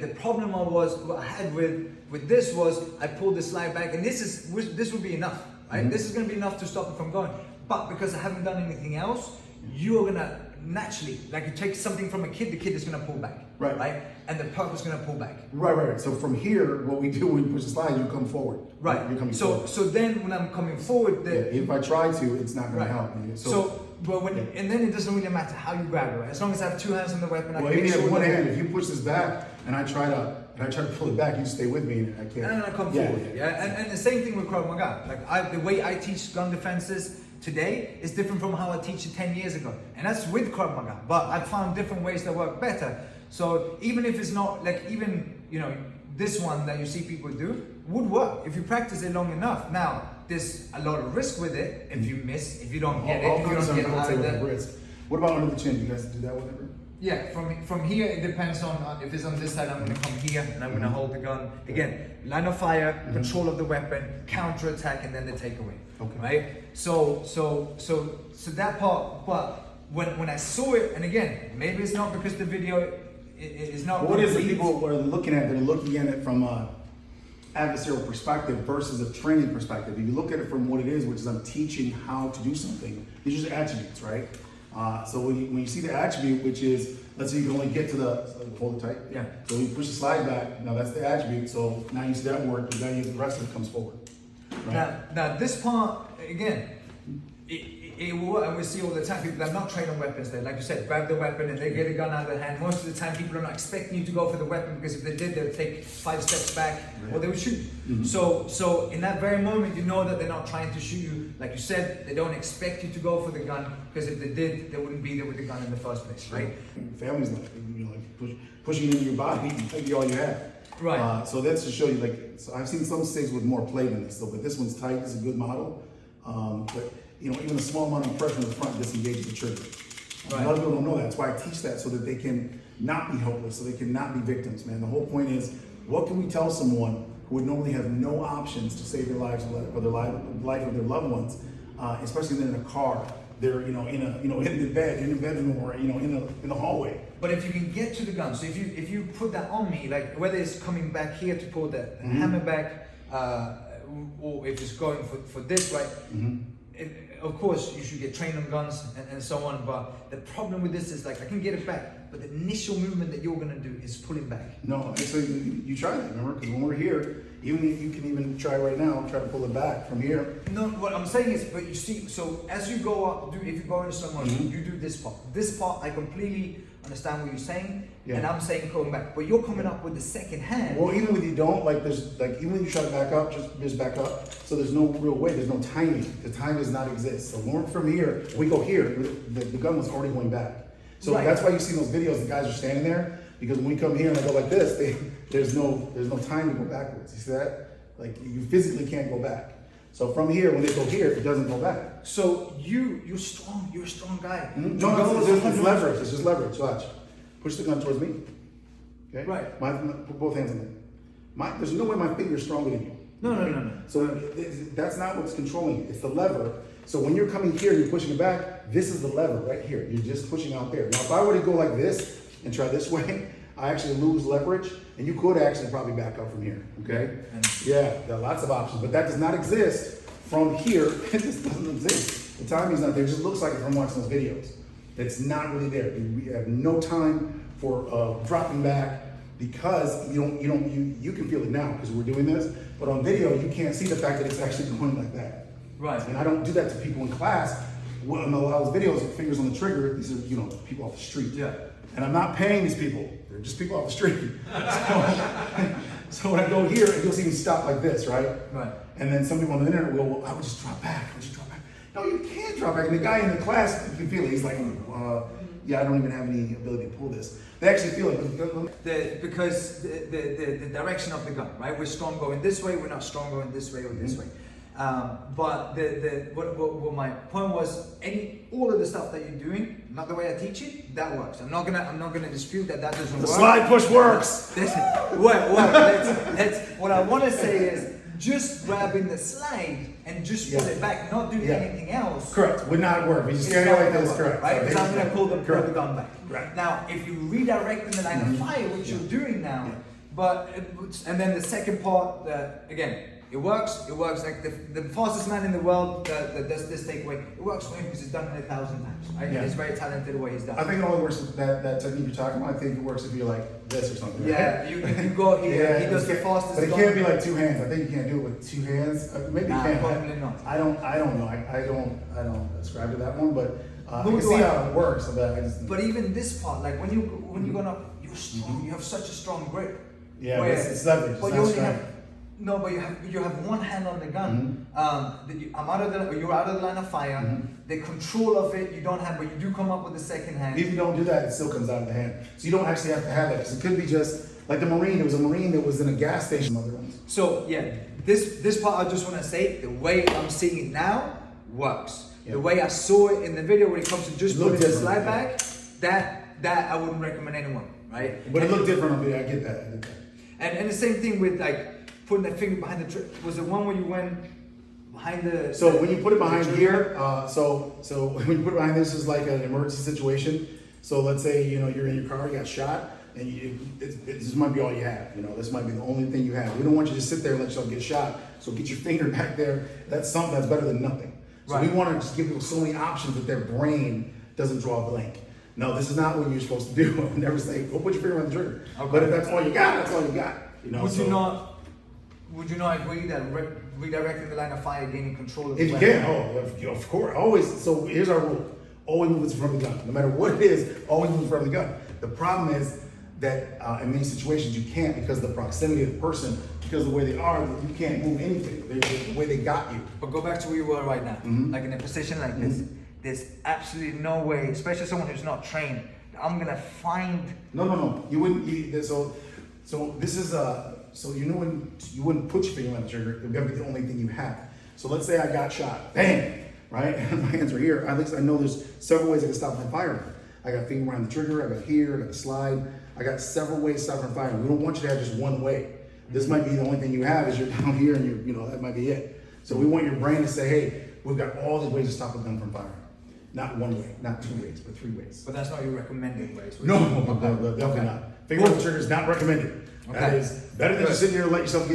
The problem what I had with this was I pulled the slide back, and this would be enough, right? This is going to be enough to stop it from going. But because I haven't done anything else, you're going to naturally, like you take something from a kid, the kid is going to pull back, right? And the puck is going to pull back. Right. So from here, what we do when we push the slide, you come forward. Right. You're coming forward. So then when I'm coming forward, if I try to, it's not going to help me. And then it doesn't really matter how you grab it, right? As long as I have two hands on the weapon, I can even have one hand. If you push this back and I try to pull it back, you stay with me, and I can't. And then I come forward. And the same thing with Krav Maga. Like the way I teach gun defenses today is different from how I teach it 10 years ago, and that's with Krav Maga. But I've found different ways that work better. So even if it's not like this one that you see people do would work if you practice it long enough. Now there's a lot of risk with it if you miss, if you don't get it, if you don't get out of that. What about under the chin? You guys do that whatever? Yeah, from here it depends on if it's on this side. I'm going to come here and I'm going to hold the gun again. Line of fire, control of the weapon, counter attack, and then the takeaway. Okay. Right. So that part. But when I saw it, and again, maybe it's not because the video is not. What is it people are looking at? They're looking at it from a adversarial perspective versus a training perspective. If you look at it from what it is, which is I'm teaching how to do something. These are attributes, right? So when you see the attribute, which is, let's say you can only get to hold it tight. Yeah. So you push the slide back. Now that's the attribute. So now you see that work. You then the rest of it comes forward. Right? Now this part again, it will work, and we see all the time people that are not trained on weapons. They, like you said, grab the weapon and they get a gun out of their hand. Most of the time, people are not expecting you to go for the weapon, because if they did, they would take 5 steps back or they would shoot. So in that very moment, you know that they're not trying to shoot you. Like you said, they don't expect you to go for the gun, because if they did, they wouldn't be there with the gun in the first place, right? Family's like pushing into your body, take all you have. Right. So that's to show you, so I've seen some SIGs with more play than this, but this one's tight. This is a good model. But even a small amount of pressure in the front disengages the trigger. Right. A lot of people don't know that. That's why I teach that, so that they can not be helpless, so they can not be victims, man. The whole point is, what can we tell someone who would normally have no options to save their lives or the life of their loved ones, especially when they're in a car, they're in the bed, in the bedroom, or in the hallway. But if you can get to the gun, so if you put that on me, like whether it's coming back here to pull the hammer back, or if it's going for this, right? Of course, you should get trained on guns and so on, but the problem with this is, like, I can get it back, but the initial movement that you're gonna do is pulling back. No, so you try that, remember? Because when we're here, you can even try right now, try to pull it back from here. No, what I'm saying is, but you see, so as you go up, if you go into someone, you do this part. This part, I completely understand what you're saying, and I'm saying coming back, but you're coming up with the second hand. Well, even when you don't, even when you try to back up, just back up. So there's no real way, there's no timing. The time does not exist. So when we're from here, we go here, the gun was already going back. So that's why you see those videos, the guys are standing there, because when we come here and I go like this, there's no time to go backwards. You see that? Like, you physically can't go back. So from here, when they go here, it doesn't go back. So you're strong. You're a strong guy. No, it's leverage. It's just leverage. Watch. Push the gun towards me. Okay. Right. Put both hands on it. There's no way my finger's stronger than you. No. So that's not what's controlling it. It's the lever. So when you're coming here, you're pushing it back. This is the lever right here. You're just pushing out there. Now, if I were to go like this and try this way, I actually lose leverage, and you could actually probably back up from here. Okay. Yeah, there are lots of options, but that does not exist from here. It just doesn't exist. The timing's not there. It just looks like it from watching those videos. It's not really there. We have no time for dropping back, because you can feel it now because we're doing this, but on video you can't see the fact that it's actually going like that. Right. And I don't do that to people in class. In a lot of those videos, fingers on the trigger, these are people off the street. Yeah. And I'm not paying these people. They're just people off the street. So when I go here, you'll see me stop like this, right? Right. And then some people on the internet will, well, I would just drop back. No, you can't drop back. And the guy in the class, you can feel it. He's like, yeah, I don't even have any ability to pull this. They actually feel it. Because the direction of the gun, right? We're strong going this way, we're not strong going this way or this way. But what my point was, all of the stuff that you're doing, not the way I teach it, that works. I'm not gonna dispute that doesn't work. The slide push works. What I want to say is, just grabbing the slide and just pull it back, not doing anything else. Correct. Would not work. You stand like this. Correct. Right? Because I'm going to pull the gun back. Right. Now, if you redirect in the line of fire, which you're doing now, And then the second part, again, it works like the fastest man in the world that does this takeaway. It works for him because he's done it 1,000 times. Right? Yeah. He's very talented the way he's done. I think it only works with that technique you're talking about. I think it works if you're like this or something. Yeah, right? you go here. Yeah, he does the fastest. But it can't be like two hands. I think you can't do it with two hands. Maybe you can. Probably not. I don't know. I don't ascribe to that one, but I Nor can do see I. how it works. So that I just. But even this part, like when you're going up, you're strong. You have such a strong grip. Yeah, but it's leverage. But It's you not only strength. have. No, but you have one hand on the gun. You're out of the line of fire. The control of it you don't have, but you do come up with the second hand. If you don't do that, it still comes out of the hand. So you don't actually have to have that. Because it could be just like the Marine. There was a Marine that was in a gas station. Other ones. So yeah, this part I just want to say, the way I'm seeing it now works. Yeah. The way I saw it in the video when it comes to just It looked putting the different, slide back, that I wouldn't recommend anyone, right? But it looked different on video. I get that. And the same thing with like putting that finger behind the trigger. Was the one where you went behind the? So when you put it behind the here, so when you put it behind this is like an emergency situation. So let's say you're in your car, you got shot, and this might be all you have. This might be the only thing you have. We don't want you to sit there and let yourself get shot. So get your finger back there. That's something that's better than nothing. So Right. we want to just give people so many options that their brain doesn't draw a blank. No, this is not what you're supposed to do. I would never say go put your finger on the trigger. Okay. But if that's all you got, that's all you got. Would you not agree that redirecting the line of fire, gaining control of If the you weapon? can, of course, always. So here's our rule: always move in front of the gun, no matter what it is. Always move in front of the gun. The problem is that in many situations you can't because of the proximity of the person, because of the way they are, you can't move anything. The way they got you. But go back to where you were right now, like in a position like this. There's absolutely no way, especially someone who's not trained, that I'm gonna find. No. You wouldn't. So this is So you wouldn't put your finger on the trigger. It would be the only thing you have. So let's say I got shot, bang, right? My hands are here. At least I know there's several ways I can stop my firing. I got finger around the trigger. I got here. I got the slide. I got several ways to stop from firing. We don't want you to have just one way. This might be the only thing you have is you're down here and that might be it. So we want your brain to say, hey, we've got all these ways to stop a gun from firing. Not one way, not two ways, but three ways. But that's not your recommended ways. No, definitely not. Finger on the trigger is not recommended. That is better than just sitting here and let yourself get